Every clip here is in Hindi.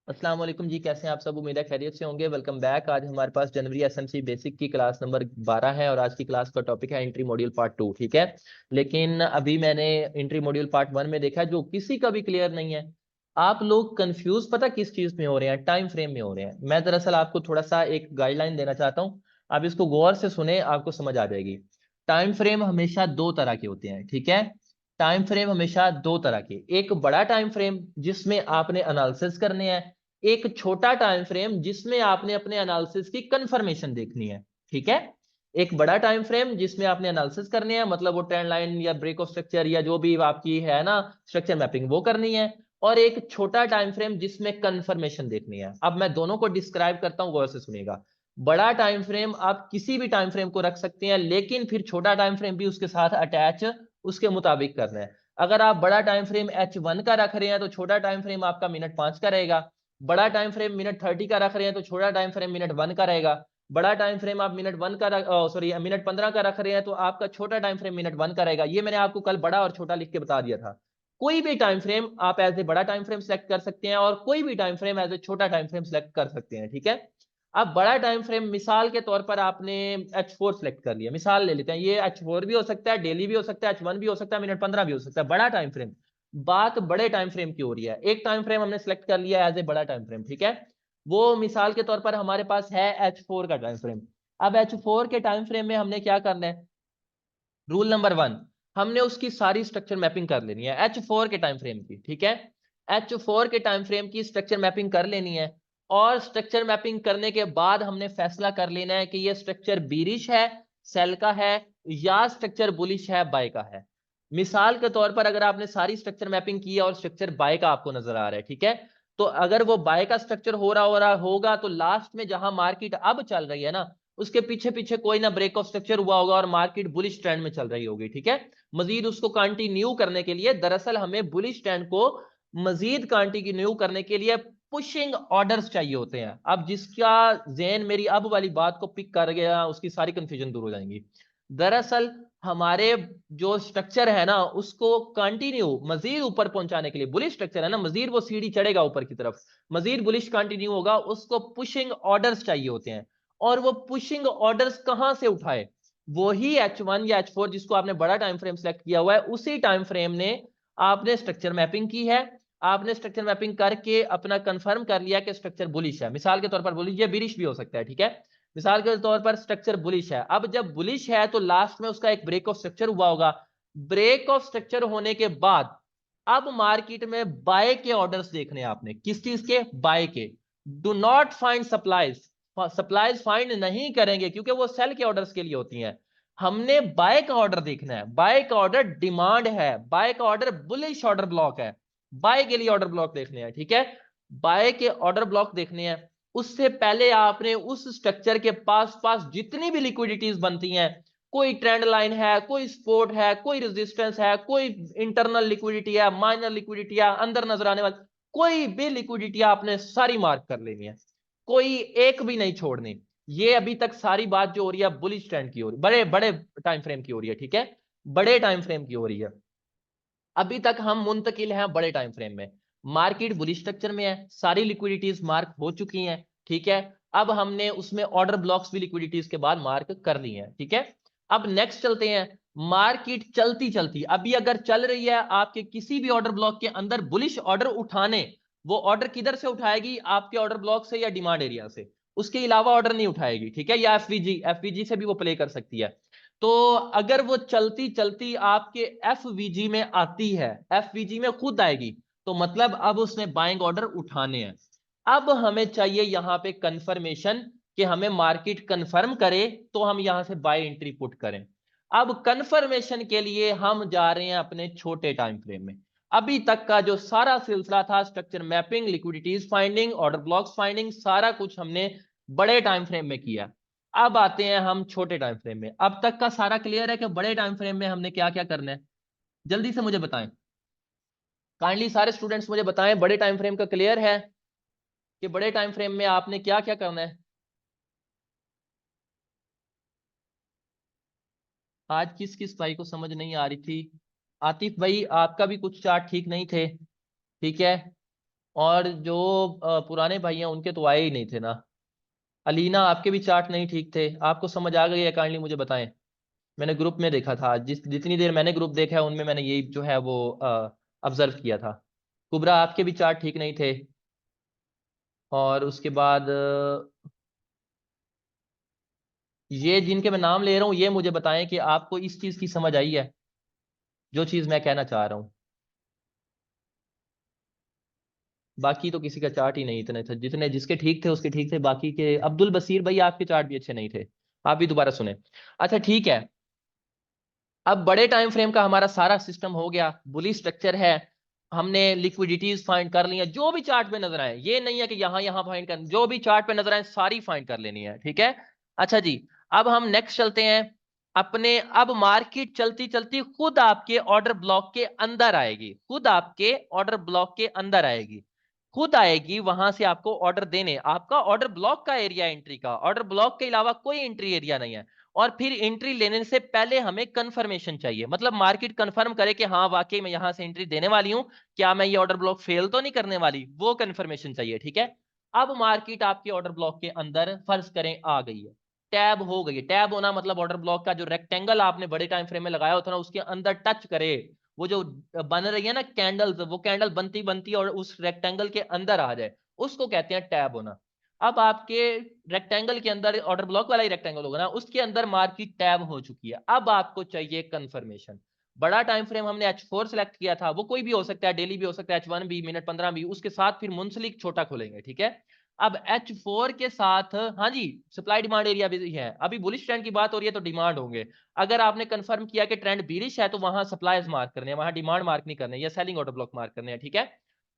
अस्सलाम वालेकुम जी, कैसे हैं आप सब। उम्मीद है खैरियत से होंगे। Welcome back. आज हमारे पास जनवरी एसएमसी बेसिक की क्लास नंबर 12 है और आज की क्लास का टॉपिक है एंट्री मॉड्यूल पार्ट 2। ठीक है, लेकिन अभी मैंने एंट्री मॉड्यूल पार्ट 1 में देखा जो किसी का भी क्लियर नहीं है। आप लोग कंफ्यूज पता किस चीज में हो रहे हैं, टाइम फ्रेम में हो रहे हैं। मैं दरअसल आपको थोड़ा सा एक गाइडलाइन देना चाहता हूँ, आप इसको गौर से सुने, आपको समझ आ जाएगी। टाइम फ्रेम हमेशा दो तरह के होते हैं, ठीक है। टाइम फ्रेम हमेशा दो तरह के, एक बड़ा टाइम फ्रेम जिसमें आपने एनालिसिस करने हैं, एक छोटा टाइम फ्रेम जिसमें आपने अपने एनालिसिस की कंफर्मेशन देखनी है। ठीक है, एक बड़ा टाइम फ्रेम जिसमें आपने एनालिसिस करने हैं, मतलब वो ट्रेंड लाइन या ब्रेक ऑफ स्ट्रक्चर या जो भी आपकी है ना स्ट्रक्चर मैपिंग वो करनी है, और एक छोटा टाइम फ्रेम जिसमें कंफर्मेशन देखनी है। अब मैं दोनों को डिस्क्राइब करता हूं, गौर से सुनिएगा। बड़ा टाइम फ्रेम आप किसी भी टाइम फ्रेम को रख सकते हैं, लेकिन फिर छोटा टाइम फ्रेम भी उसके साथ अटैच उसके मुताबिक करना है। अगर आप बड़ा टाइम फ्रेम H1 का रख रहे हैं तो छोटा टाइम फ्रेम आपका मिनट 5 का रहेगा। बड़ा टाइम फ्रेम मिनट 30 का रख रहे हैं तो छोटा टाइम फ्रेम मिनट 1 का रहेगा। बड़ा टाइम फ्रेम आप मिनट 1 का सॉरी मिनट 15 का रख रहे हैं तो आपका छोटा टाइम फ्रेम मिनट 1 का रहेगा। ये मैंने आपको कल बड़ा और छोटा लिख के बता दिया था। कोई भी टाइम फ्रेम आप एज ए बड़ा टाइम फ्रेम सेलेक्ट कर सकते हैं और कोई भी टाइम फ्रेम एज ए छोटा टाइम फ्रेम सेलेक्ट कर सकते हैं। ठीक है, अब बड़ा टाइम फ्रेम मिसाल के तौर पर आपने H4 सेलेक्ट कर लिया, मिसाल ले लेते हैं, ये H4 भी हो सकता है, डेली भी हो सकता है, H1 भी हो सकता है, मिनट 15 भी हो सकता है, बड़ा टाइम फ्रेम। बात बड़े टाइम फ्रेम की हो रही है। एक टाइम फ्रेम हमने सेलेक्ट कर लिया एज ए बड़ा टाइम फ्रेम, ठीक है। वो मिसाल के तौर पर हमारे पास है H4 का टाइम फ्रेम। अब H4 के टाइम फ्रेम में हमने क्या करना है, रूल नंबर 1, हमने उसकी सारी स्ट्रक्चर मैपिंग कर लेनी है H4 के टाइम फ्रेम की। ठीक है, H4 के टाइम फ्रेम की स्ट्रक्चर मैपिंग कर लेनी है, और स्ट्रक्चर मैपिंग करने के बाद हमने फैसला कर लेना है कि ये स्ट्रक्चर बीरिश है, सेल का है, या स्ट्रक्चर बुलिश है, बाय का है। मिसाल के तौर पर अगर आपने सारी स्ट्रक्चर मैपिंग की है और स्ट्रक्चर बाय का आपको नजर आ रहा है, ठीक है, तो अगर वो बाय का स्ट्रक्चर हो रहा होगा तो लास्ट में जहां मार्केट अब चल रही है ना, उसके पीछे पीछे कोई ना ब्रेक ऑफ स्ट्रक्चर हुआ होगा और मार्केट बुलिश ट्रेंड में चल रही होगी। ठीक है, मजीद उसको कंटिन्यू करने के लिए, दरअसल हमें बुलिश ट्रेंड को मजीद कंटिन्यू करने के लिए पुशिंग ऑर्डर्स चाहिए होते हैं। अब जिसका जेन मेरी अब वाली बात को पिक कर गया उसकी सारी कंफ्यूजन दूर हो जाएंगी। दरअसल हमारे जो स्ट्रक्चर है ना उसको कंटिन्यू मजीद ऊपर पहुंचाने के लिए, बुलिश स्ट्रक्चर है ना, मजीद वो सीढ़ी चढ़ेगा ऊपर की तरफ, मजीद बुलिश कंटिन्यू होगा, उसको पुशिंग ऑर्डर्स चाहिए होते हैं। और वो पुशिंग ऑर्डर्स कहां से उठाए, वही H1 या H4 जिसको आपने बड़ा टाइम फ्रेम सेलेक्ट किया हुआ है, उसी टाइम फ्रेम ने आपने स्ट्रक्चर मैपिंग की है। आपने स्ट्रक्चर मैपिंग करके अपना कंफर्म कर लिया कि स्ट्रक्चर बुलिश है। मिसाल के तौर पर बुलिश, ये बिरिश भी हो सकता है, ठीक है। मिसाल के तौर पर स्ट्रक्चर बुलिश है। अब जब बुलिश है तो लास्ट में उसका एक ब्रेक ऑफ स्ट्रक्चर हुआ होगा। ब्रेक ऑफ स्ट्रक्चर होने के बाद अब मार्केट में बाय के ऑर्डर्स देखने आपने, किस चीज के, बाय के। Do not find supplies, supplies find नहीं करेंगे क्योंकि वो सेल के ऑर्डर्स के लिए होती हैं। हमने बाय का ऑर्डर देखना है, बाय का ऑर्डर डिमांड है, बाय का ऑर्डर बुलिश ऑर्डर ब्लॉक है, बाय के लिए ऑर्डर ब्लॉक देखने हैं। ठीक है, बाय के ऑर्डर ब्लॉक देखने हैं। उससे पहले आपने उस स्ट्रक्चर के पास पास जितनी भी लिक्विडिटीज बनती हैं, कोई ट्रेंड लाइन है, कोई सपोर्ट है, कोई रेजिस्टेंस है, कोई इंटरनल लिक्विडिटी है, माइनर लिक्विडिटी है, अंदर नजर आने वाली कोई भी लिक्विडिटी आपने सारी मार्क कर लेनी है, कोई एक भी नहीं छोड़नी। ये अभी तक सारी बात जो हो रही है बुलिश ट्रेंड की हो रही, बड़े बड़े टाइम फ्रेम की हो रही है। ठीक है, बड़े टाइम फ्रेम की हो रही है। अभी तक हम मुंतकिल हैं बड़े टाइम फ्रेम में, मार्केट बुलिश स्ट्रक्चर में है, सारी लिक्विडिटीज मार्क हो चुकी हैं। ठीक है, अब हमने उसमें ऑर्डर ब्लॉक्स भी लिक्विडिटीज के बाद मार्क कर ली हैं। ठीक है, अब नेक्स्ट चलते हैं। मार्केट चलती चलती अभी अगर चल रही है आपके किसी भी ऑर्डर ब्लॉक के अंदर बुलिश ऑर्डर उठाने, वो ऑर्डर किधर से उठाएगी, आपके ऑर्डर ब्लॉक से या डिमांड एरिया से, उसके अलावा ऑर्डर नहीं उठाएगी। ठीक है, या एफवीजी से भी वो प्ले कर सकती है। तो अगर वो चलती चलती आपके एफवीजी में आती है, एफवीजी में खुद आएगी, तो मतलब अब उसने बाइंग ऑर्डर उठाने हैं। अब हमें चाहिए यहां पे कंफर्मेशन कि हमें मार्केट कंफर्म करे तो हम यहां से बाय एंट्री पुट करें। अब कंफर्मेशन के लिए हम जा रहे हैं अपने छोटे टाइम फ्रेम में। अभी तक का जो सारा सिलसिला था, structure mapping, liquidities finding, order blocks finding, सारा कुछ हमने बड़े टाइम फ्रेम में किया। अब आते हैं हम छोटे टाइम फ्रेम में। अब तक का सारा क्लियर है कि बड़े टाइम फ्रेम में हमने क्या क्या करना है, जल्दी से मुझे बताएं। काइंडली सारे स्टूडेंट्स मुझे बताएं, बड़े टाइम फ्रेम का क्लियर है कि बड़े टाइम फ्रेम में आपने क्या क्या करना है। आज किस किस भाई को समझ नहीं आ रही थी। आतिफ भाई आपका भी कुछ चार्ट ठीक नहीं थे, ठीक है। और जो पुराने भाई हैं उनके तो आए ही नहीं थे ना। अलीना, आपके भी चार्ट नहीं ठीक थे, आपको समझ आ गई है? काइंडली मुझे बताएं। मैंने ग्रुप में देखा था, जितनी देर मैंने ग्रुप देखा है उनमें मैंने यही जो है वो ऑब्जर्व किया था। कुबरा, आपके भी चार्ट ठीक नहीं थे। और उसके बाद ये जिनके मैं नाम ले रहा हूँ ये मुझे बताएं कि आपको इस चीज की समझ आई है जो चीज मैं कहना चाह रहा हूँ। बाकी तो किसी का चार्ट ही नहीं इतने थे, जितने जिसके ठीक थे उसके ठीक थे, बाकी के अब्दुल बसीर भाई आपके चार्ट भी अच्छे नहीं थे। आप भी दोबारा सुने। अच्छा ठीक है। अब बड़े टाइम फ्रेम का हमारा सारा सिस्टम हो गया, बुली स्ट्रक्चर है, हमने लिक्विडिटीज फाइंड कर ली है, जो भी चार्ट पे नजर आए, ये नहीं है कि यहां यहां फाइंड कर, जो भी चार्ट पे नजर आए सारी फाइंड कर लेनी है, ठीक है। अच्छा जी, अब हम नेक्स्ट चलते हैं अपने। अब मार्केट चलती चलती खुद आपके ऑर्डर ब्लॉक के अंदर आएगी, खुद आपके ऑर्डर ब्लॉक के अंदर आएगी, खुद आएगी वहां से आपको ऑर्डर देने। आपका ऑर्डर ब्लॉक का एरिया एंट्री का, ऑर्डर ब्लॉक के अलावा कोई एंट्री एरिया नहीं है। और फिर एंट्री लेने से पहले हमें कंफर्मेशन चाहिए, मतलब मार्केट कंफर्म करे कि हाँ वाकई मैं यहां से एंट्री देने वाली हूं, क्या मैं ये ऑर्डर ब्लॉक फेल तो नहीं करने वाली, वो कंफर्मेशन चाहिए, ठीक है। अब मार्केट आपके ऑर्डर ब्लॉक के अंदर फर्ज करें आ गई है, टैब हो गई है। टैब होना मतलब ऑर्डर ब्लॉक का जो रेक्टेंगल आपने बड़े टाइम फ्रेम में लगाया होता है ना उसके अंदर टच करे, वो जो बन रही है ना कैंडल्स, वो कैंडल बनती बनती और उस रेक्टेंगल के अंदर आ जाए, उसको कहते हैं टैब होना। अब आपके रेक्टेंगल के अंदर, ऑर्डर ब्लॉक वाला ही रेक्टेंगल होगा ना, उसके अंदर मार्केट टैब हो चुकी है। अब आपको चाहिए कंफर्मेशन। बड़ा टाइम फ्रेम हमने H4 सेलेक्ट किया था, वो कोई भी हो सकता है, डेली भी हो सकता है, H1 भी, मिनट 15 भी, उसके साथ फिर मुंसलिक छोटा खोलेंगे, ठीक है। अब H4 के साथ, हाँ जी, सप्लाई डिमांड एरिया भी है, अभी बुलिश ट्रेंड की बात हो रही है तो डिमांड होंगे। अगर आपने कंफर्म किया कि ट्रेंड बीरिश है तो वहां सप्लाईज मार्क करने हैं, वहां डिमांड मार्क नहीं करने, या सेलिंग ऑर्डर ब्लॉक मार्क करने हैं, ठीक है।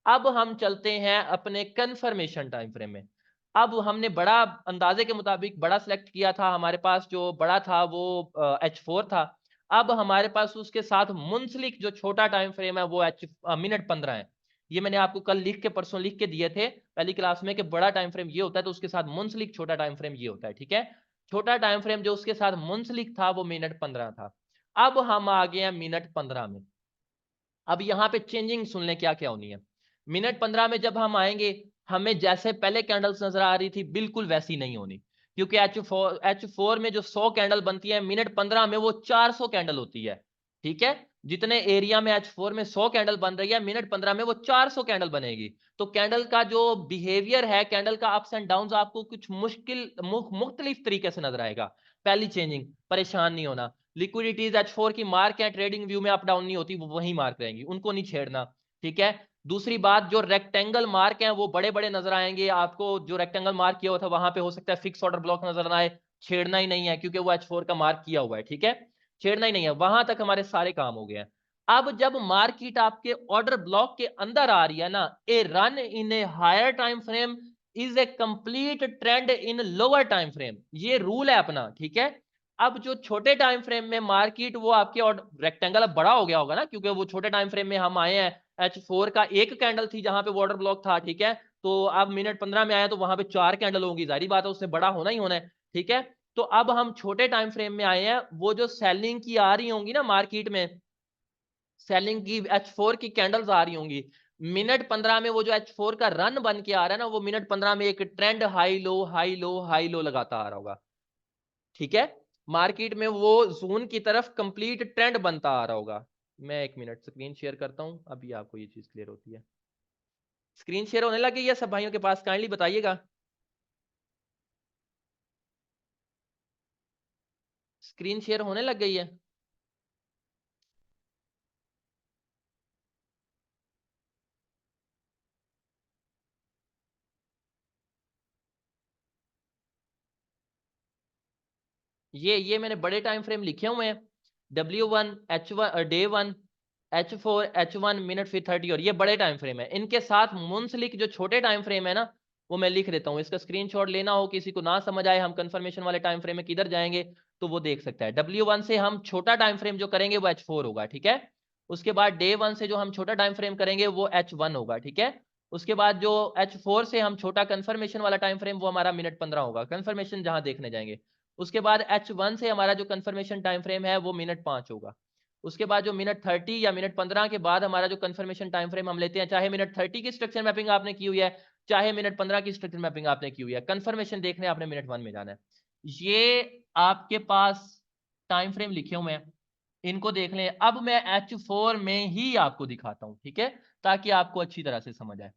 अब हम चलते हैं अपने कंफर्मेशन टाइम फ्रेम में। अब हमने बड़ा अंदाजे के मुताबिक बड़ा सिलेक्ट किया था, हमारे पास जो बड़ा था वो H4 था। अब हमारे पास उसके साथ मुंसलिक जो छोटा टाइम फ्रेम है वो मिनट 15 है। ये मैंने आपको कल लिख के, परसों लिख के दिए थे पहली क्लास में कि बड़ा टाइम फ्रेम ये होता है तो उसके साथ मुंसलिक छोटा टाइम फ्रेम ये होता है, ठीक है। छोटा टाइम फ्रेम जो उसके साथ मुंसलिक था वो मिनट 15 था। अब हम आ गए हैं मिनट 15 में। अब यहाँ पे चेंजिंग सुन लें क्या क्या होनी है। मिनट 15 में जब हम आएंगे, हमें जैसे पहले कैंडल्स नजर आ रही थी बिल्कुल वैसी नहीं होनी, क्योंकि H4 में जो 100 कैंडल बनती है, मिनट 15 में वो 400 कैंडल होती है, ठीक है। जितने एरिया में H4 में 100 कैंडल बन रही है, मिनट 15 में वो 400 कैंडल बनेगी। तो कैंडल का जो बिहेवियर है, कैंडल का अप्स एंड डाउन आपको कुछ मुख्तलिफ तरीके से नजर आएगा। पहली चेंजिंग, परेशान नहीं होना। लिक्विडिटीज H4 की मार्क है, ट्रेडिंग व्यू में अप डाउन नहीं होती, वो वही मार्क रहेंगी, उनको नहीं छेड़ना, ठीक है। दूसरी बात, जो रेक्टेंगल मार्क हैं वो बड़े बड़े नजर आएंगे आपको, जो रेक्टेंगल मार्क किया हुआ था वहां पे हो सकता है फिक्स ऑर्डर ब्लॉक नजर ना आए, छेड़ना ही नहीं है क्योंकि वो H4 का मार्क किया हुआ है, ठीक है। छेड़ना ही नहीं है, वहां तक हमारे सारे काम हो गए हैं। अब जब मार्केट आपके ऑर्डर ब्लॉक के अंदर आ रही है ना, a run in a higher time frame is a complete trend in lower time frame, ये रूल है अपना, ठीक है। अब जो छोटे टाइम फ्रेम में मार्केट, वो आपके और रेक्टेंगल अब बड़ा हो गया होगा ना, क्योंकि वो छोटे टाइम फ्रेम में हम आए हैं, H4 का एक कैंडल थी जहां पे वाटर ब्लॉक था, ठीक है। तो अब मिनट 15 में आया तो वहां पे 4 कैंडल होंगी, जाहिर बात है उससे बड़ा होना ही होना है, ठीक है। तो अब हम छोटे टाइम फ्रेम में आए हैं, वो जो सेलिंग की आ रही होंगी ना मार्केट में, सेलिंग की H4 की कैंडल्स आ रही होंगी, मिनट 15 में वो जो H4 का रन बन के आ रहा है ना, वो मिनट 15 में एक trend high low high low high low लगाता आ रहा होगा, ठीक है। मार्केट में वो जोन की तरफ कंप्लीट ट्रेंड बनता आ रहा होगा। मैं एक मिनट स्क्रीन शेयर करता हूं, अभी आपको ये चीज क्लियर होती है। स्क्रीन शेयर होने लगी है सब भाइयों के पास? काइंडली बताइएगा। स्क्रीन शेयर होने लग गई है? ये मैंने बड़े टाइम फ्रेम लिखे हुए हैं, W1 H1 day 1, H4 H1 minute फिर 30, और ये बड़े टाइम फ्रेम है। इनके साथ मुंसलिक जो छोटे टाइम फ्रेम है ना, वो मैं लिख देता हूँ, इसका स्क्रीनशॉट लेना हो, किसी को ना समझ आए हम कंफर्मेशन वाले टाइम फ्रेम में किधर जाएंगे तो वो देख सकता है। W1 से हम छोटा टाइम फ्रेम जो करेंगे वो H4 होगा, ठीक है। उसके बाद डे 1 से जो हम छोटा टाइम फ्रेम करेंगे वो H1 होगा, ठीक है। उसके बाद जो H4 से हम छोटा कंफर्मेशन वाला टाइम फ्रेम वो हमारा मिनट 15 होगा, कंफर्मेशन जहां देखने जाएंगे। उसके बाद H1 से हमारा जो कंफर्मेशन टाइम फ्रेम है वो मिनट 5 होगा। उसके बाद जो मिनट 30 या मिनट 15 के बाद हमारा जो कंफर्मेशन टाइम फ्रेम हम लेते हैं, चाहे मिनट 30 की स्ट्रक्चर मैपिंग आपने की हुई है, चाहे मिनट 15 की स्ट्रक्चर मैपिंग आपने की हुई है, कंफर्मेशन देखने आपने मिनट 1 में जाना है। ये आपके पास टाइम फ्रेम लिखे हुए हैं, इनको देख लें। अब मैं H4 में ही आपको दिखाता हूं, ठीक है, ताकि आपको अच्छी तरह से समझ आए।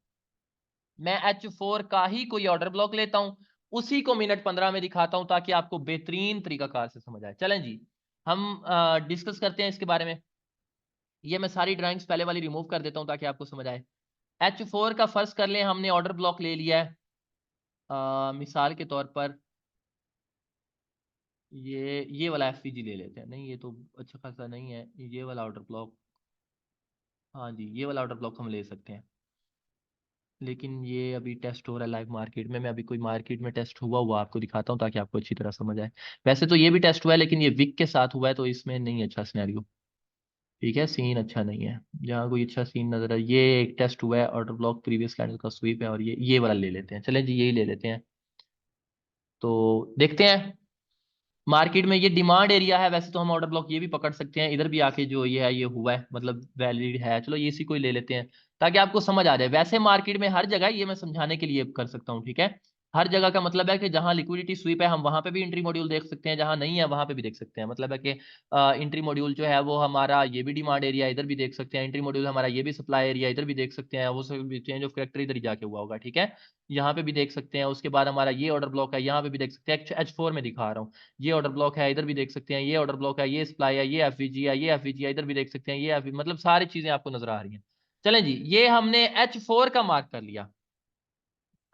मैं H4 का ही कोई ऑर्डर ब्लॉक लेता हूं, उसी को मिनट 15 में दिखाता हूं, ताकि आपको बेहतरीन तरीकाकार से समझ आए। चलें जी, हम डिस्कस करते हैं इसके बारे में। ये मैं सारी ड्राइंग्स पहले वाली रिमूव कर देता हूं ताकि आपको समझ आए। H4 का फर्ज कर लें हमने ऑर्डर ब्लॉक ले लिया है। मिसाल के तौर पर ये वाला एफपीजी ले लेते हैं। नहीं, ये तो अच्छा खासा नहीं है, ये वाला ऑर्डर ब्लॉक, हाँ जी, ये वाला ऑर्डर ब्लॉक हम ले सकते हैं। लेकिन ये अभी टेस्ट हो रहा है लाइव मार्केट में। मैं अभी कोई मार्केट में टेस्ट हुआ आपको दिखाता हूँ ताकि आपको अच्छी तरह समझ आए। वैसे तो ये भी टेस्ट हुआ है, लेकिन ये विक के साथ हुआ है, तो इसमें नहीं अच्छा सिनेरियो, ठीक है, सीन अच्छा नहीं है। जहाँ कोई अच्छा सीन नजर है, ये एक टेस्ट हुआ है ऑर्डर ब्लॉक प्रीवियस लाइन का स्वीप है, और ये वाला ले लेते हैं। चलें जी, यही ले लेते हैं। तो देखते हैं मार्केट में ये डिमांड एरिया है। वैसे तो हम ऑर्डर ब्लॉक ये भी पकड़ सकते हैं, इधर भी आके जो ये है ये हुआ है, मतलब वैलिड है। चलो ये इसी को ही ले लेते हैं ताकि आपको समझ आ जाए। वैसे मार्केट में हर जगह ये मैं समझाने के लिए कर सकता हूँ, ठीक है। हर जगह का मतलब है कि जहां लिक्विडिटी स्वीप है हम वहां पे भी एंट्री मॉड्यूल देख सकते हैं, जहां नहीं है वहां पे भी देख सकते हैं। मतलब है कि एंट्री मॉड्यूल जो है वो हमारा ये भी डिमांड एरिया इधर भी देख सकते हैं, एंट्री मॉड्यूल हमारा ये भी सप्लाई एरिया इधर भी देख सकते हैं। वो सब चेंज ऑफ कैरेक्टर इधर ही जाके हुआ होगा, ठीक है, यहाँ पे भी देख सकते हैं। उसके बाद हमारा ये ऑर्डर ब्लॉक है, यहाँ पे भी देख सकते हैं। H4 में दिखा रहा हूँ, ये ऑर्डर ब्लॉक है, इधर भी देख सकते हैं। ये ऑर्डर ब्लॉक है, ये सप्लाई है, ये एफवीजी है, ये एफवीजी है, इधर भी देख सकते हैं। ये मतलब सारी चीजें आपको नजर आ रही हैं। चलें जी, ये हमने H4 का मार्क कर लिया।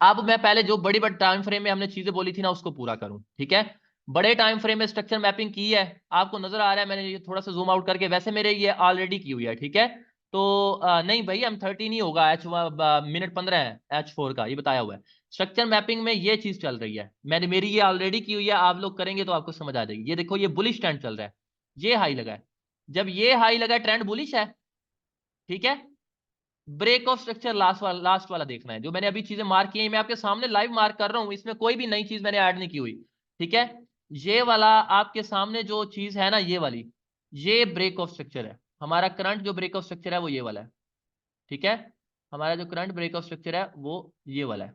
अब मैं पहले जो बड़ी बड़ी टाइम फ्रेम में हमने चीजें बोली थी ना, उसको पूरा करूं, ठीक है। बड़े टाइम फ्रेम में स्ट्रक्चर मैपिंग की है, आपको नजर आ रहा है। मैंने ये थोड़ा सा जूम आउट करके, वैसे मेरे ये ऑलरेडी की हुई है, ठीक है। तो नहीं भाई, M30 नहीं होगा, मिनट 15 है H4 का, ये बताया हुआ है। स्ट्रक्चर मैपिंग में ये चीज चल रही है, मैंने मेरी ये ऑलरेडी की हुई है। आप लोग करेंगे तो आपको समझ आ जाएगी। ये देखो, ये बुलिश ट्रेंड चल रहा है, ये हाई लगा है। जब ये हाई लगा, ट्रेंड बुलिश है, ठीक है। ब्रेक ऑफ स्ट्रक्चर लास्ट वाला देखना है। जो मैंने अभी चीजें मार्क की हैं, मैं आपके सामने लाइव मार्क कर रहा हूं, इसमें कोई भी नई चीज मैंने ऐड नहीं की हुई, ठीक है। ये वाला आपके सामने जो चीज है ना, ये वाली, ये ब्रेक ऑफ स्ट्रक्चर है। हमारा करंट जो ब्रेक ऑफ स्ट्रक्चर है वो ये वाला है, ठीक है। हमारा जो करंट ब्रेक ऑफ स्ट्रक्चर है वो ये वाला है।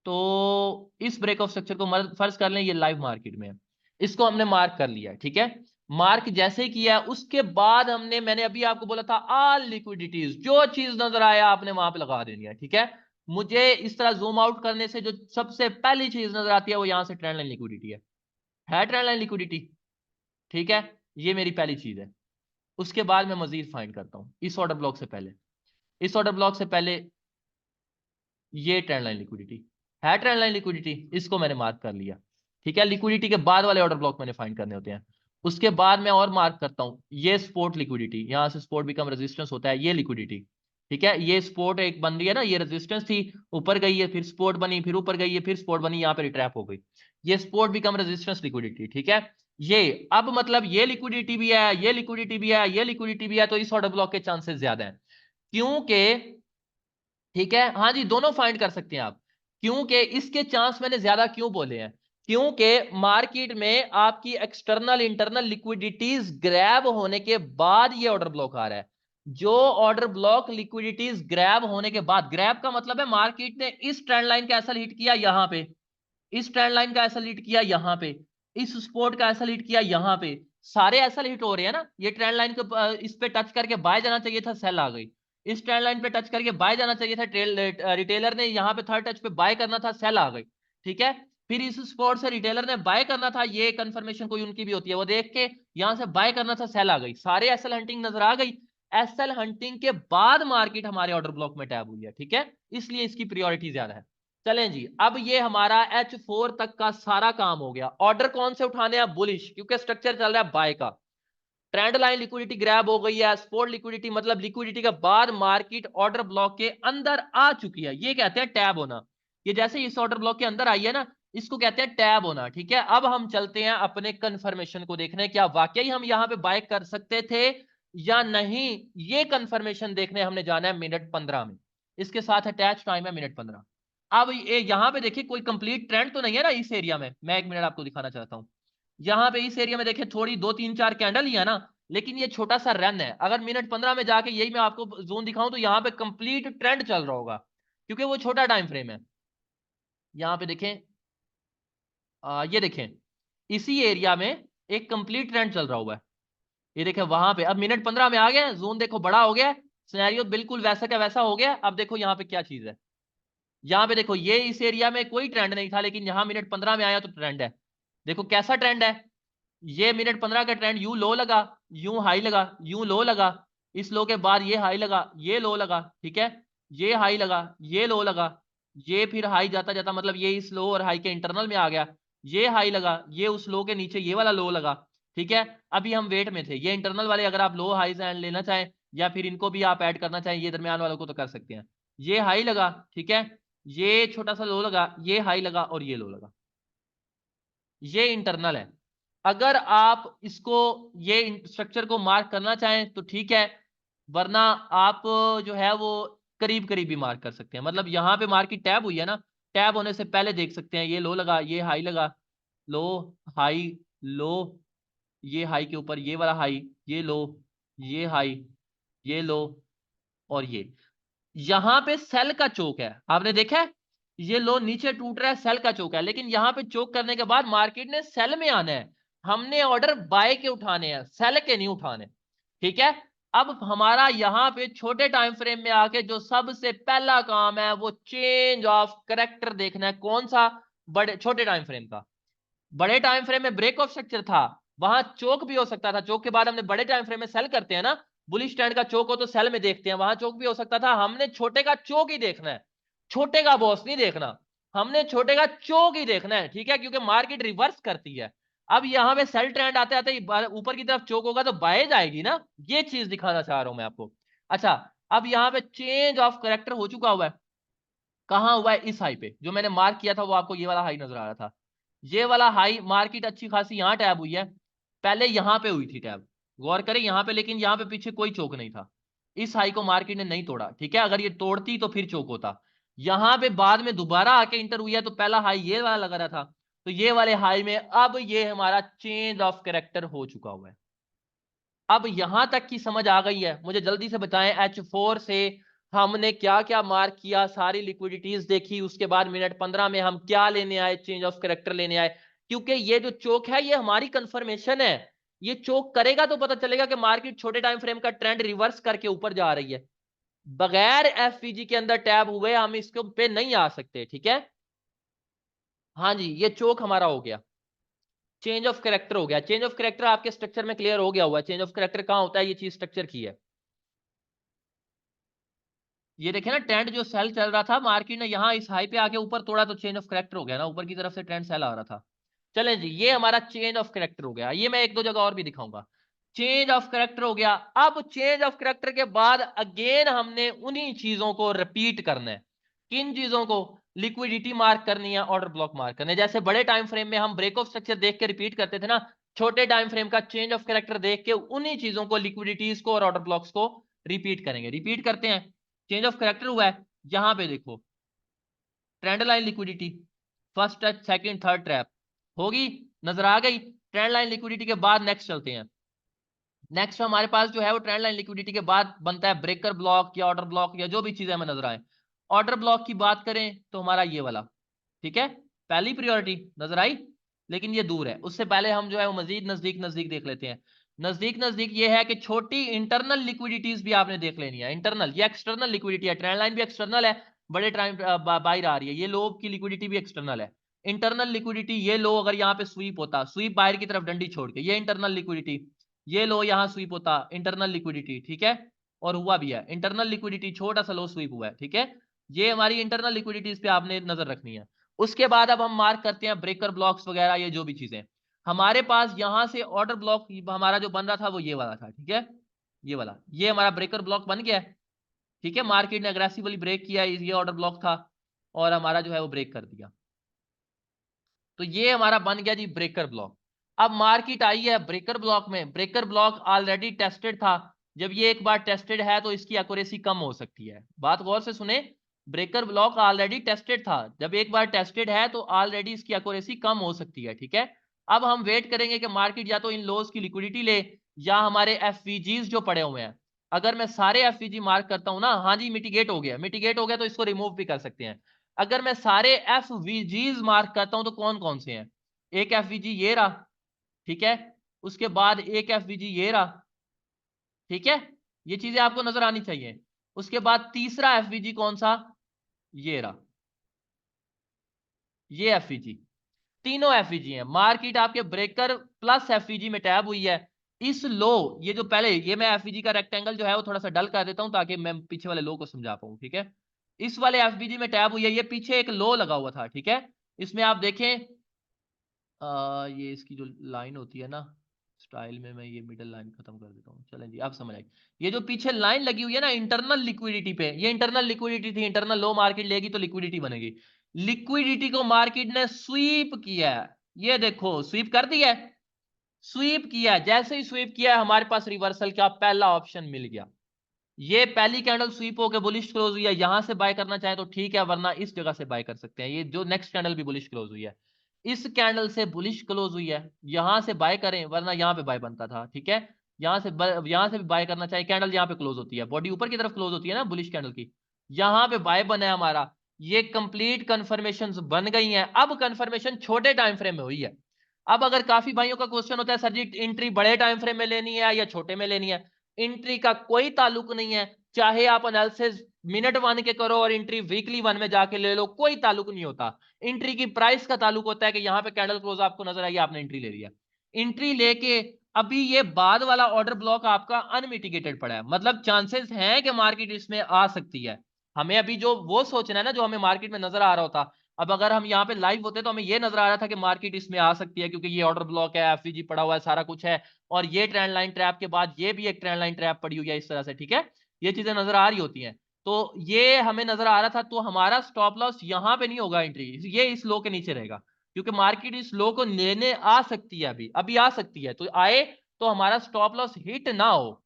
तो इस ब्रेक ऑफ स्ट्रक्चर को फर्ज कर लें ये लाइव मार्केट में है, इसको हमने मार्क कर लिया है, ठीक है। मार्क जैसे ही किया, उसके बाद मैंने अभी आपको बोला था ऑल लिक्विडिटीज, जो चीज नजर आया आपने वहां पे लगा देनी है, ठीक है। मुझे इस तरह जूम आउट करने से जो सबसे पहली चीज नजर आती है वो यहां से ट्रेंड लाइन लिक्विडिटी है ट्रेंड लाइन लिक्विडिटी, ठीक है। ये मेरी पहली चीज है। उसके बाद मैं मजीद फाइंड करता हूं इस ऑर्डर ब्लॉक से पहले। इस ऑर्डर ब्लॉक से पहले ये ट्रेंड लाइन लिक्विडिटी है, ट्रेंड लाइन लिक्विडिटी, इसको मैंने मार्क कर लिया, ठीक है। लिक्विडिटी के बाद वाले ऑर्डर ब्लॉक मैंने फाइंड करने होते हैं। उसके बाद मैं और मार्क करता हूं ये सपोर्ट लिक्विडिटी, यहां से सपोर्ट बिकम रेजिस्टेंस होता है, ये लिक्विडिटी, ठीक है। ये सपोर्ट एक बन रही है ना, ये रेजिस्टेंस थी, ऊपर गई है, फिर सपोर्ट बनी, फिर ऊपर गई है, फिर सपोर्ट बनी, यहाँ पे रिट्रैप हो गई। ये सपोर्ट बिकम रेजिस्टेंस लिक्विडिटी, ठीक है। ये अब मतलब ये लिक्विडिटी भी है, ये लिक्विडिटी भी है, ये लिक्विडिटी भी है, तो इस ऑर्डर ब्लॉक के चांसेस ज्यादा है, क्योंकि, ठीक है, हाँ जी, दोनों फाइंड कर सकते हैं आप। क्योंकि इसके चांस मैंने ज्यादा क्यों बोले हैं, क्योंकि मार्केट में आपकी एक्सटर्नल इंटरनल लिक्विडिटीज ग्रैब होने के बाद ये ऑर्डर ब्लॉक आ रहा है। जो ऑर्डर ब्लॉक लिक्विडिटीज ग्रैब होने के बाद, ग्रैब का मतलब है मार्केट ने इस ट्रेंड लाइन का ऐसा हिट किया यहां पे, इस ट्रेंड लाइन का ऐसा हिट किया यहां पे, इस सपोर्ट का ऐसा हिट किया यहां पे, सारे ऐसा हिट हो रहे हैं ना। ये ट्रेंड लाइन को इस पे टच करके बाय जाना चाहिए था, सेल आ गई। इस ट्रेंड लाइन पे टच करके बाय जाना चाहिए था, रिटेलर ने यहाँ पे थर्ड टच पे बाय करना था, सेल आ गई, ठीक है। फिर इस स्पॉट से रिटेलर ने बाय करना था, ये कंफर्मेशन कोई उनकी भी होती है, वो देख के यहाँ से बाय करना था, सेल आ गई, सारे एसएल हंटिंग नजर आ गई। एसएल हंटिंग के बाद मार्केट हमारे ऑर्डर ब्लॉक में टैब हुई है, ठीक है, इसलिए इसकी प्रियोरिटी ज्यादा है। चलें जी, अब ये हमारा H4 तक का सारा काम हो गया। ऑर्डर कौन से उठाने हैं? बुलिश, क्योंकि स्ट्रक्चर चल रहा है बाय का। ट्रेंड लाइन लिक्विडिटी ग्रैब हो गई है, स्पोर्ट लिक्विडिटी मतलब लिक्विडिटी के बाद मार्केट ऑर्डर ब्लॉक के अंदर आ चुकी है, ये कहते हैं टैब होना। ये जैसे इस ऑर्डर ब्लॉक के अंदर आई है ना, इसको कहते हैं टैब होना, ठीक है। अब हम चलते हैं अपने कंफर्मेशन को देखने, क्या वाकई हम यहां पे बाय कर सकते थे या नहीं। ये कंफर्मेशन देखने हमने जाना है मिनट 15 में, इसके साथ अटैच टाइम है मिनट 15। अब ये यहां पे देखिए कोई कंप्लीट ट्रेंड तो नहीं है ना इस एरिया में, मैं एक मिनट आपको दिखाना चाहता हूं। यहाँ पे इस एरिया में देखिए थोड़ी 2 3 4 कैंडल ही है ना, लेकिन ये छोटा सा रन है। अगर मिनट 15 में जाके यही मैं आपको जोन दिखाऊं तो यहाँ पे कंप्लीट ट्रेंड चल रहा होगा, क्योंकि वो छोटा टाइम फ्रेम है। यहाँ पे देखें, ये देखें, इसी एरिया में एक कंप्लीट ट्रेंड चल रहा हुआ है। ये देखें वहां पे, अब मिनट 15 में आ गया, जोन देखो बड़ा हो गया, सिनेरियो बिल्कुल वैसा का वैसा हो गया। अब देखो यहाँ पे क्या चीज है, यहाँ पे देखो ये इस एरिया में कोई ट्रेंड नहीं था, लेकिन यहाँ मिनट 15 में आया तो ट्रेंड है। देखो कैसा ट्रेंड है, ये मिनट 15 का ट्रेंड, यूं लो लगा, यूं हाई लगा, यूं लो लगा, इस लो के बाद ये हाई लगा, ये लो लगा, ठीक है, ये हाई लगा, ये लो लगा, ये फिर हाई जाता जाता, मतलब ये इस लो और हाई के इंटरनल में आ गया, ये हाई लगा, ये उस लो के नीचे ये वाला लो लगा, ठीक है। अभी हम वेट में थे, ये इंटरनल वाले अगर आप लो हाई एंड लेना चाहें या फिर इनको भी आप ऐड करना चाहें, ये दरमियान वालों को तो कर सकते हैं। ये हाई लगा, ठीक है, ये छोटा सा लो लगा, ये हाई लगा और ये लो लगा, ये इंटरनल है। अगर आप इसको, ये स्ट्रक्चर को मार्क करना चाहें तो ठीक है, वरना आप जो है वो करीब करीब भी मार्क कर सकते हैं। मतलब यहाँ पे मार्केट टैब हुई है ना, टैब होने से पहले देख सकते हैं, ये लो लगा, ये हाई लगा, लो हाई लो, ये हाई के ऊपर ये वाला हाई, ये लो, ये हाई, ये लो और ये, यहां पे सेल का चोक है, आपने देखा है, ये लो नीचे टूट रहा है, सेल का चोक है, लेकिन यहां पे चोक करने के बाद मार्केट ने सेल में आना है, हमने ऑर्डर बाय के उठाने हैं, सेल के नहीं उठाने, ठीक है। अब हमारा यहां पे छोटे टाइम फ्रेम में आके जो सबसे पहला काम है वो चेंज ऑफ करेक्टर देखना है। कौन सा? बड़े छोटे टाइम फ्रेम का। बड़े टाइम फ्रेम में ब्रेक ऑफ स्ट्रक्चर था, वहां चोक भी हो सकता था, चोक के बाद हमने बड़े टाइम फ्रेम में सेल करते हैं ना, बुलिश ट्रेंड का चोक हो तो सेल में देखते हैं, वहां चोक भी हो सकता था, हमने छोटे का चोक ही देखना है, छोटे का बॉस नहीं देखना, हमने छोटे का चोक ही देखना है, ठीक है, क्योंकि मार्केट रिवर्स करती है। अब यहां पे सेल ट्रेंड आते आते ऊपर की तरफ चोक होगा तो बाय जाएगी ना, ये चीज दिखाना चाह रहा हूं मैं आपको। अच्छा, अब यहां पे चेंज ऑफ करेक्टर हो चुका हुआ है, कहां हुआ है? इस हाई पे जो मैंने मार्क किया था, वो आपको ये वाला हाई नजर आ रहा था, ये वाला हाई मार्केट अच्छी खासी यहां टैब हुई है, पहले यहां पे हुई थी टैब, गौर करें यहां पे, लेकिन यहां पे पीछे कोई चोक नहीं था, इस हाई को मार्केट ने नहीं तोड़ा, ठीक है, अगर ये तोड़ती तो फिर चोक होता। यहां पे बाद में दोबारा आके इंटर हुई है, तो पहला हाई ये वाला लगा रहा था, तो ये वाले हाई में अब ये हमारा चेंज ऑफ कैरेक्टर हो चुका हुआ है। अब यहां तक की समझ आ गई है? मुझे जल्दी से बताएं, H4 से हमने क्या क्या मार्क किया, सारी लिक्विडिटीज देखी, उसके बाद मिनट 15 में हम क्या लेने आए, चेंज ऑफ कैरेक्टर लेने आए, क्योंकि ये जो चोक है ये हमारी कंफर्मेशन है, ये चोक करेगा तो पता चलेगा कि मार्केट छोटे टाइम फ्रेम का ट्रेंड रिवर्स करके ऊपर जा रही है। बगैर एफवीजी के अंदर टैब हुए हम इसके पे नहीं आ सकते, ठीक है। हाँ जी, ये चोक हमारा हो गया, चेंज ऑफ कैरेक्टर हो गया, चेंज ऑफ कैरेक्टर आपके स्ट्रक्चर में क्लियर हो गया हुआ है। चेंज ऑफ कैरेक्टर कहां होता है? ये चीज स्ट्रक्चर की है। ये देखे ना, ट्रेंड जो सेल चल रहा था, मार्केट ने यहाँ इस हाई पे आके ऊपर तोड़ा तो चेंज ऑफ कैरेक्टर हो गया ना, ऊपर की तरफ से ट्रेंड सेल आ रहा था। चलें जी, ये हमारा चेंज ऑफ कैरेक्टर हो गया, ये मैं एक दो जगह और भी दिखाऊंगा। चेंज ऑफ कैरेक्टर हो गया। अब चेंज ऑफ कैरेक्टर के बाद अगेन हमने उन्हीं चीजों को रिपीट करना है। किन चीजों को? लिक्विडिटी मार्क करनी है, ऑर्डर ब्लॉक मार्क करने। जैसे बड़े टाइम फ्रेम में हम ब्रेक ऑफ स्ट्रक्चर देख के रिपीट करते थे ना, छोटे टाइम फ्रेम का चेंज ऑफ कैरेक्टर देख के उन्हीं चीजों को, लिक्विडिटीज को और ऑर्डर ब्लॉक्स को रिपीट करेंगे। रिपीट करते हैं, चेंज ऑफ कैरेक्टर हुआ है, यहां पे देखो trend line liquidity, first touch second third trap होगी, नजर आ गई। ट्रेंड लाइन लिक्विडिटी के बाद नेक्स्ट चलते हैं। नेक्स्ट हमारे पास जो है वो ट्रेंड लाइन लिक्विडिटी के बाद बनता है ब्रेकर ब्लॉक या ऑर्डर ब्लॉक या जो भी चीजें हमें नजर आए। ऑर्डर ब्लॉक की बात करें तो हमारा ये वाला, ठीक है, पहली प्रायोरिटी नजर आई, लेकिन ये दूर है, उससे पहले हम जो है वो मजीद नजदीक नजदीक देख लेते हैं। नजदीक नजदीक ये है कि छोटी इंटरनल लिक्विडिटीज भी आपने देख लेनी है। इंटरनल, ये एक्सटर्नल लिक्विडिटी है, ट्रेंड लाइन भी एक्सटर्नल है, बड़े टाइम बाहर आ रही है, ये लो की लिक्विडिटी भी एक्सटर्नल है। इंटरनल लिक्विडिटी, ये लो अगर यहाँ पे स्वीप होता, स्वीप बाहर की तरफ डंडी छोड़ के, ये इंटरनल लिक्विडिटी, ये लो यहाँ स्वीप होता, इंटरनल लिक्विडिटी, ठीक है, और हुआ भी है इंटरनल लिक्विडिटी, छोटा सा लो स्वीप हुआ है, ठीक है। ये हमारी इंटरनल लिक्विडिटीज पे आपने नजर रखनी है। उसके बाद अब हम मार्क करते हैं ब्रेकर ब्लॉक्स वगैरह, ये जो भी चीजें हमारे पास यहां से ऑर्डर ब्लॉक हमारा जो बन रहा था वो ये वाला था, ठीक है, ये वाला, ये हमारा ब्रेकर ब्लॉक बन गया है, ठीक है। मार्केट ने अग्रेसिवली ब्रेक किया, ये ऑर्डर ब्लॉक था और हमारा जो है वो ब्रेक कर दिया, तो ये हमारा बन गया जी ब्रेकर ब्लॉक। अब मार्केट आई है ब्रेकर ब्लॉक में, ब्रेकर ब्लॉक ऑलरेडी टेस्टेड था, जब ये एक बार टेस्टेड है तो इसकी एक्यूरेसी कम हो सकती है। बात गौर से सुने, ब्रेकर ब्लॉक ऑलरेडी टेस्टेड था, जब एक बार टेस्टेड है तो ऑलरेडी इसकी एक्यूरेसी कम हो सकती है, ठीक है। अब हम वेट करेंगे कि मार्केट या तो इन लोज की लिक्विडिटी ले या हमारे एफवीजीज जो पड़े हुए हैं, अगर मैं सारे एफवीजी मार्क करता हूं ना, हाँ जी मिटिगेट हो गया, मिटिगेट हो गया तो इसको रिमूव भी कर सकते हैं। अगर मैं सारे एफवीजीज मार्क करता हूं तो कौन कौन से हैं? एक एफवीजी ये रहा, ठीक है, उसके बाद एक एफवीजी ये रहा, ठीक है, ये चीजें आपको नजर आनी चाहिए। उसके बाद तीसरा एफवीजी कौन सा? ये रहा, ये एफवीजी, तीनों एफईजी हैं। मार्केट आपके ब्रेकर प्लस एफईजी में टैब हुई है। इस लो, ये जो पहले, ये मैं एफईजी का रेक्टेंगल जो है वो थोड़ा सा डल कर देता हूं ताकि मैं पीछे वाले लो को समझा पाऊं, ठीक है। इस वाले एफबीजी में टैब हुई है, ये पीछे एक लो लगा हुआ था, ठीक है। इसमें आप देखें, ये इसकी जो लाइन होती है ना, स्टाइल में मैं ये मिडल लाइन खत्म कर देता हूँ, चलें जी आप समझ आए। ये जो पीछे लाइन लगी हुई है ना इंटरनल लिक्विडिटी पे, ये इंटरनल लिक्विडिटी थी, इंटरनल लो मार्केट लेगी तो लिक्विडिटी बनेगी। लिक्विडिटी को मार्केट ने स्वीप किया है, ये देखो स्वीप कर दिया है, स्वीप किया है। जैसे ही स्वीप किया है हमारे पास रिवर्सल का पहला ऑप्शन मिल गया। ये पहली कैंडल स्वीप होकर बुलिश क्लोज हुई है, यहां से बाय करना चाहे तो ठीक है, वरना इस जगह से बाय कर सकते हैं। ये जो नेक्स्ट कैंडल भी बुलिश क्लोज हुई है, इस कैंडल से बुलिश क्लोज हुई है, यहां से बाय करें, वरना यहां पे बाय बनता था, ठीक है। यहां से भी बाय करना चाहे, कैंडल यहां पे क्लोज होती है, बॉडी ऊपर की तरफ क्लोज होती है ना बुलिश कैंडल की, यहां पे बाय बना है हमारा। ये कंप्लीट कंफर्मेशन बन गई है। अब कंफर्मेशन छोटे टाइम फ्रेम में हुई है। अब अगर काफी भाइयों का क्वेश्चन होता है सर जी एंट्री बड़े टाइम फ्रेम में लेनी है या छोटे में लेनी है, एंट्री का कोई ताल्लुक नहीं है। चाहे आप एनालिसिस मिनट वन के करो और एंट्री वीकली वन में जाके ले लो, कोई ताल्लुक नहीं होता। एंट्री की प्राइस का ताल्लुक होता है कि यहां पे कैंडल क्लोज आपको नजर आई, आपने एंट्री ले लिया। एंट्री लेके अभी ये बाद वाला ऑर्डर ब्लॉक आपका अनमिटिगेटेड पड़ा है, मतलब चांसेस हैं कि मार्केट इसमें आ सकती है। हमें अभी जो वो सोचना है ना जो हमें मार्केट में नजर आ रहा होता, अब अगर हम यहाँ पे लाइव होते तो हमें ये नजर आ रहा था कि मार्केट इसमें आ सकती है क्योंकि ये ऑर्डर ब्लॉक है, एफवीजी पड़ा हुआ है, सारा कुछ है, और ये ट्रेंड लाइन ट्रैप के बाद ये भी एक ट्रेंड लाइन ट्रैप पड़ी हुई है इस तरह से, ठीक है। ये चीजें नजर आ रही होती हैं, तो ये हमें नजर आ रहा था। तो हमारा स्टॉप लॉस यहाँ पे नहीं होगा, एंट्री ये इस लो के नीचे रहेगा, क्योंकि मार्केट इस लो को लेने आ सकती है, अभी अभी आ सकती है, तो आए तो हमारा स्टॉप लॉस हिट ना हो।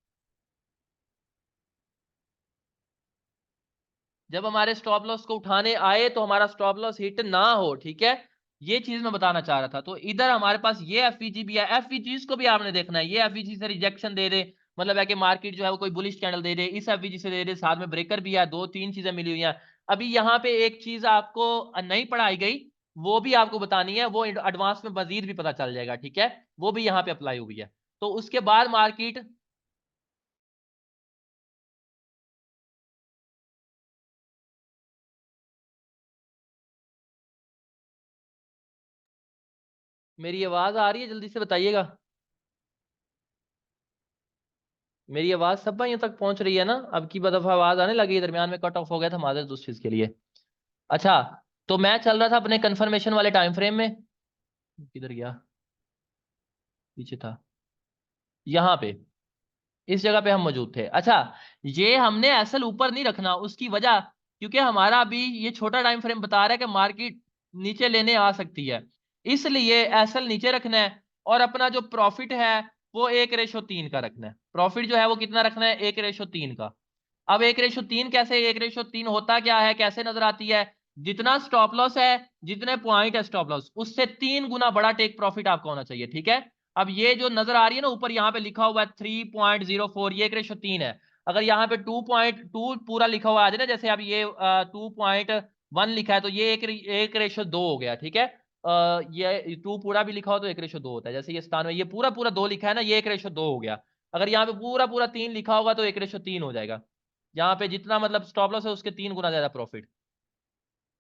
जब हमारे स्टॉप लॉस को उठाने आए तो हमारा स्टॉप लॉस हिट ना हो, ठीक है। ये चीज मैं बताना चाह रहा था। तो इधर हमारे पास ये एफईजी भी है, एफईजीज को भी आपने देखना है। ये एफईजी से रिजेक्शन दे दे, मतलब है कि मार्केट जो है वो कोई बुलिश कैंडल दे दे, इस एफईजी से दे दे, साथ में ब्रेकर भी है, दो तीन चीजें मिली हुई हैं। अभी यहाँ पे एक चीज आपको नहीं पढ़ाई गई, वो भी आपको बतानी है, वो एडवांस में मजीद भी पता चल जाएगा, ठीक है। वो भी यहाँ पे अप्लाई हुई है। तो उसके बाद मार्केट, मेरी आवाज आ रही है? जल्दी से बताइएगा, मेरी आवाज सब भाइयों तक पहुंच रही है ना? अब की दफा आवाज आने लगी, दरमियान में कट ऑफ हो गया था, माजरत उस चीज के लिए। अच्छा, तो मैं चल रहा था अपने कंफर्मेशन वाले टाइम फ्रेम में, किधर गया, पीछे था, यहाँ पे, इस जगह पे हम मौजूद थे। अच्छा, ये हमने एसल ऊपर नहीं रखना, उसकी वजह क्योंकि हमारा अभी ये छोटा टाइम फ्रेम बता रहा है कि मार्केट नीचे लेने आ सकती है, इसलिए एसल नीचे रखना है। और अपना जो प्रॉफिट है वो 1:3 का रखना है। प्रॉफिट जो है वो कितना रखना है? 1:3 का। अब 1:3 कैसे? 1:3 होता क्या है, कैसे नजर आती है? जितना स्टॉप लॉस है, जितने पॉइंट है स्टॉप लॉस, उससे 3 गुना बड़ा टेक प्रॉफिट आपका होना चाहिए, ठीक है। अब ये जो नजर आ रही है ना ऊपर, यहाँ पे लिखा हुआ है 3.04, ये 1:3 है। अगर यहाँ पे 2.2 पूरा लिखा हुआ आ जाए ना, जैसे अब ये 2.1 लिखा है, तो ये 1:2 हो गया, ठीक है। ये 2 पूरा भी लिखा हो तो 1:2 होता है। जैसे ये स्थान में ये पूरा पूरा 2 लिखा है ना, ये 1:2 हो गया। अगर यहाँ पे पूरा पूरा 3 लिखा होगा तो 1:3 हो जाएगा। यहाँ पे जितना मतलब स्टॉप लॉस है उसके 3 गुना ज्यादा प्रॉफिट।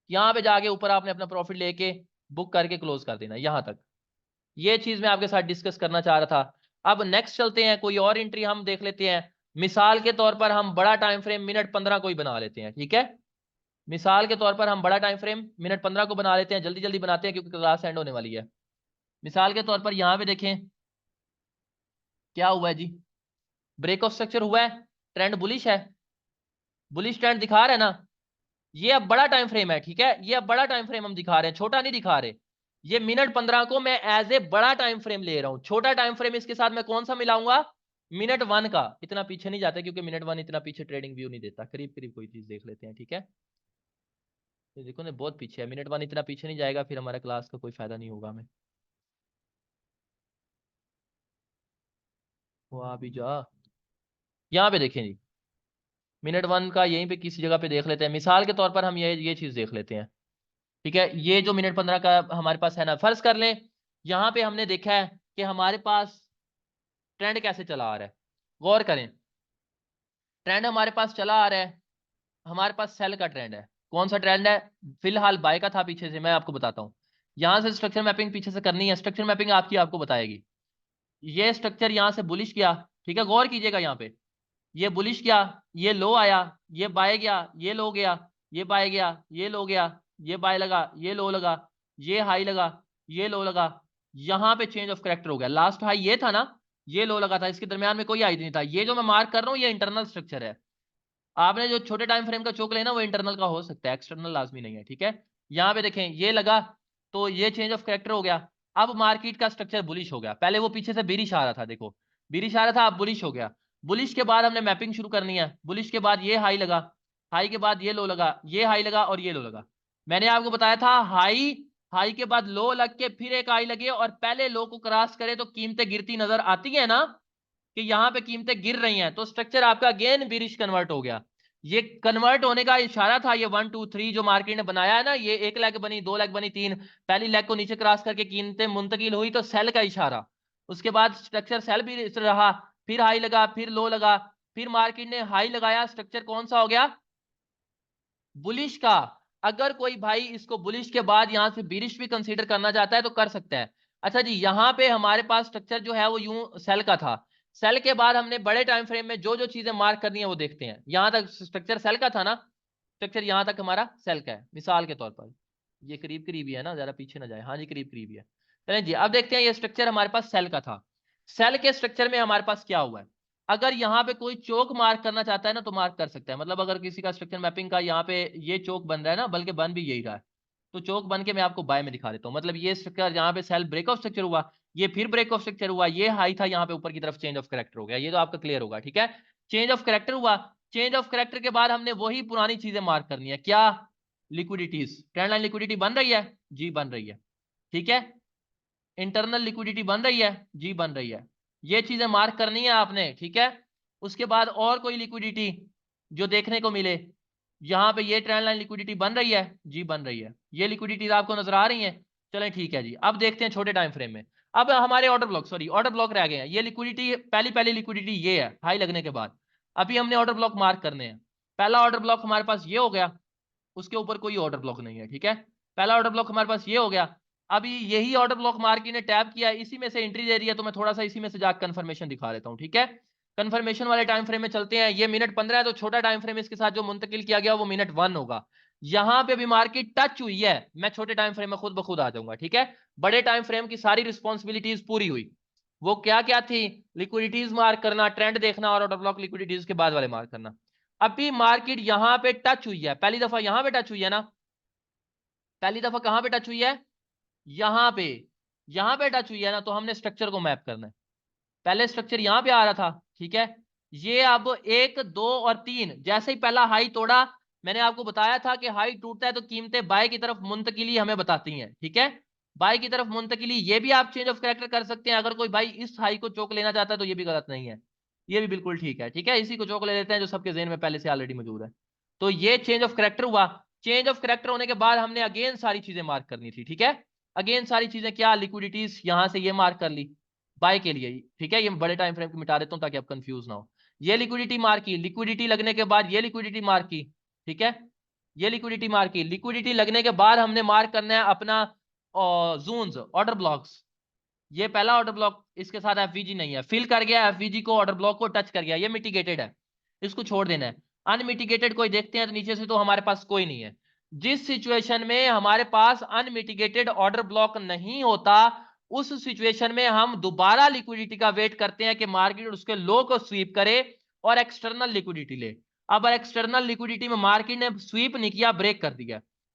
यहाँ पे जाके ऊपर आपने अपना प्रॉफिट लेके बुक करके क्लोज कर देना यहाँ तक। ये चीज मैं आपके साथ डिस्कस करना चाह रहा था। अब नेक्स्ट चलते हैं, कोई और एंट्री हम देख लेते हैं। मिसाल के तौर पर हम बड़ा टाइम फ्रेम मिनट 15 को ही बना लेते हैं, ठीक है। मिसाल के तौर पर हम बड़ा टाइम फ्रेम मिनट 15 को बना लेते हैं, जल्दी जल्दी बनाते हैं क्योंकि क्लास एंड होने वाली है। मिसाल के तौर पर यहाँ पे देखें क्या हुआ है जी, ब्रेक ऑफ स्ट्रक्चर हुआ है, ट्रेंड बुलिश है, बुलिश ट्रेंड दिखा रहा है ना। ये अब बड़ा टाइम फ्रेम है, ठीक है, ये अब बड़ा टाइम फ्रेम हम दिखा रहे हैं, छोटा नहीं दिखा रहे। ये मिनट 15 को मैं एज ए बड़ा टाइम फ्रेम ले रहा हूं, छोटा टाइम फ्रेम इसके साथ मैं कौन सा मिलाऊंगा? मिनट वन का। इतना पीछे नहीं जाता क्योंकि मिनट वन इतना पीछे ट्रेडिंग व्यू नहीं देता, करीब करीब कोई चीज देख लेते हैं, ठीक है। ये देखो ना बहुत पीछे है, मिनट वन इतना पीछे नहीं जाएगा, फिर हमारा क्लास का कोई फायदा नहीं होगा हमें। वहां भी जा, यहाँ पे देखें जी, मिनट वन का यहीं पे किसी जगह पे देख लेते हैं। मिसाल के तौर पर हम ये चीज देख लेते हैं, ठीक है। ये जो मिनट 15 का हमारे पास है ना, फर्ज कर लें यहाँ पे हमने देखा है कि हमारे पास ट्रेंड कैसे चला आ रहा है। गौर करें, ट्रेंड हमारे पास चला आ रहा है, हमारे पास सेल का ट्रेंड है। कौन सा ट्रेंड है? फिलहाल बाय का था पीछे से, मैं आपको बताता हूँ। यहां से स्ट्रक्चर मैपिंग पीछे से करनी है, स्ट्रक्चर मैपिंग आपको बताएगी। ये स्ट्रक्चर यहां से बुलिश किया, ठीक है, गौर कीजिएगा यहाँ पे, ये बुलिश किया, ये लो आया, ये बाय गया, ये लो गया, ये बाय गया, ये लो गया, ये बाय लगा, ये लो लगा, ये हाई लगा, ये लो लगा, यहां पे चेंज ऑफ करेक्टर हो गया। लास्ट हाई ये था ना, ये लो लगा था, इसके दरमियान में कोई हाई नहीं था। ये जो मैं मार्क कर रहा हूँ ये इंटरनल स्ट्रक्चर है। आपने जो छोटे टाइम फ्रेम का चोक लेना वो इंटरनल का हो सकता है, एक्सटर्नल लाजमी नहीं है, ठीक है। यहाँ पे देखें ये लगा, तो ये चेंज ऑफ करेक्टर हो गया। अब मार्केट का स्ट्रक्चर बुलिश हो गया। पहले वो पीछे से बेरिश आ रहा था, देखो बेरिश आ रहा था, अब बुलिश हो गया। बुलिश के बाद हमने मैपिंग शुरू करनी है। बुलिश के बाद ये हाई लगा, हाई के बाद ये लो लगा, ये हाई लगा और ये लो लगा। मैंने आपको बताया था हाई, हाई के बाद लो लग के फिर एक हाई लगे और पहले लो को क्रॉस करे तो कीमतें गिरती नजर आती है ना, कि यहां पे कीमतें गिर रही हैं, तो स्ट्रक्चर आपका अगेन बिरिश कन्वर्ट हो गया। ये कन्वर्ट होने का इशारा था, ये 1 2 3 जो मार्केट ने बनाया है ना, ये एक लेग बनी, दो लेग बनी, तीन, पहली लेग को नीचे क्रॉस करके कीमतें मुंतकिल हुई तो सेल का इशारा। उसके बाद स्ट्रक्चर सेल भी रहा, फिर हाई लगा, फिर लो लगा, फिर मार्केट ने हाई लगाया, स्ट्रक्चर कौन सा हो गया? बुलिश का। अगर कोई भाई इसको बुलिश के बाद यहां से बिरिश भी कंसीडर करना चाहता है तो कर सकता है। अच्छा जी, यहां पे हमारे पास स्ट्रक्चर जो है वो यूं सेल का था। सेल के बाद हमने बड़े टाइम फ्रेम में जो जो चीजें मार्क करनी है वो देखते हैं। यहां तक स्ट्रक्चर सेल का था ना, स्ट्रक्चर यहां तक हमारा सेल का है। मिसाल के तौर पर ये करीब करीब ही है ना, ज्यादा पीछे ना जाए, हाँ जी करीब करीब ही है। चलें जी, अब देखते हैं ये स्ट्रक्चर हमारे पास सेल का था। सेल के स्ट्रक्चर में हमारे पास क्या हुआ है? अगर यहाँ पे कोई चौक मार्क करना चाहता है ना तो मार्क कर सकता है। मतलब अगर किसी का स्ट्रक्चर मैपिंग का यहाँ पे ये चौक बन रहा है ना, बल्कि बन भी यही रहा है, तो चौक बन के मैं आपको बाय में दिखा देता हूँ। मतलब ये स्ट्रक्चर यहाँ पे सेल ब्रेक ऑफ स्ट्रक्चर हुआ, ये फिर ब्रेक ऑफ स्ट्रक्चर हुआ, ये हाई था, यहाँ पे ऊपर की तरफ चेंज ऑफ करेक्टर हो गया। ये तो आपका क्लियर होगा, ठीक है। चेंज ऑफ करेक्टर हुआ, चेंज ऑफ करेक्टर के बाद हमने वही पुरानी चीजें मार्क करनी है। क्या? लिक्विडिटीज। ट्रेंड लाइन लिक्विडिटी बन रही है जी, बन रही है, ठीक है। इंटरनल लिक्विडिटी बन रही है जी, बन रही है। ये चीजें मार्क करनी है आपने, ठीक है। उसके बाद और कोई लिक्विडिटी जो देखने को मिले, यहाँ पे ये ट्रेंड लाइन लिक्विडिटी बन रही है जी, बन रही है। ये लिक्विडिटीज आपको नजर आ रही हैं? चलें ठीक है जी, अब देखते हैं छोटे टाइम फ्रेम में। अब हमारे order block, sorry order block रह गए हैं। ये लिक्विडिटी पहली पहली लिक्विडिटी ये है हाई लगने के बाद। अभी हमने ऑर्डर ब्लॉक मार्क करने हैं। पहला ऑर्डर ब्लॉक हमारे पास ये हो गया, उसके ऊपर कोई ऑर्डर ब्लॉक नहीं है, ठीक है। पहला ऑर्डर ब्लॉक हमारे पास ये हो गया। अभी यही ऑर्डर ब्लॉक मार्केट ने टैप किया, इसी में से एंट्री दे रही है, तो मैं थोड़ा सा इसी में से जाकर कंफर्मेशन दिखा देता हूँ, ठीक है। कंफर्मेशन वाले टाइम फ्रेम में चलते हैं। ये मिनट 15 है, तो छोटा टाइम फ्रेम इसके साथ जो मुंतकिल किया गया वो मिनट 1 होगा। यहां पे भी मार्केट टच हुई है, मैं छोटे टाइम फ्रेम में खुद ब खुद आ जाऊंगा, ठीक है। बड़े टाइम फ्रेम की सारी रिस्पॉन्सिबिलिटीज पूरी हुई। वो क्या क्या थी? लिक्विडिटीज मार्क करना, ट्रेंड देखना और ऑर्डर ब्लॉक लिक्विडिटीज के बाद वाले मार्क करना। अभी मार्केट यहां पे टच हुई है, पहली दफा यहां पे टच हुई है ना, पहली दफा कहां पे टच हुई है? यहां पे। यहां पे टच हुई है ना, तो हमने स्ट्रक्चर को मैप करना है। पहले स्ट्रक्चर यहां पे आ रहा था, ठीक है। ये अब 1 2 और 3 जैसे ही पहला हाई तोड़ा, मैंने आपको बताया था कि हाई टूटता है तो कीमतें बाय की तरफ मुंतकिली हमें बताती हैं, ठीक है। बाय की तरफ मुंतकिली, ये भी आप चेंज ऑफ कैरेक्टर कर सकते हैं। अगर कोई भाई इस हाई को चौक लेना चाहता है तो ये भी गलत नहीं है, ये भी बिल्कुल ठीक है, ठीक है। इसी को चौक ले लेते हैं जो सबके जेहन में पहले से ऑलरेडी मौजूद है। तो ये चेंज ऑफ कैरेक्टर हुआ। चेंज ऑफ कैरेक्टर होने के बाद हमने अगेन सारी चीजें मार्क करनी थी, ठीक है। अगेन सारी चीजें क्या? लिक्विडिटीज यहां से ये मार्क कर ली बाय के लिए, ठीक है। ये बड़े टाइम फ्रेम को मिटा देता हूं ताकि आप कंफ्यूज ना हो। ये लिक्विडिटी मार्क की, लिक्विडिटी लगने के बाद ये लिक्विडिटी मार्क की, ठीक है। ये लिक्विडिटी मार्क की, लिक्विडिटी लगने के बाद हमने मार्क करना है अपना जोन्स, ऑर्डर ब्लॉक्स। ये पहला ऑर्डर ब्लॉक, इसके साथ एफवीजी नहीं है, फिल कर गया एफवीजी को, ऑर्डर ब्लॉक को टच कर गया, ये मिटिगेटेड है, इसको छोड़ देना है। अनमिटिगेटेड कोई देखते हैं तो नीचे से तो हमारे पास कोई नहीं है। जिस सिचुएशन में हमारे पास अनमिटिगेटेड ऑर्डर ब्लॉक नहीं होता, उस सिचुएशन में हम दोबारा लिक्विडिटी का वेट करते हैं कि मार्केट उसके लो को स्वीप करे और एक्सटर्नल लिक्विडिटी ले। अब एक्सटर्नल लिक्विडिटी में मार्केट ने स्वीप नहीं किया, ब्रेक कर दिया,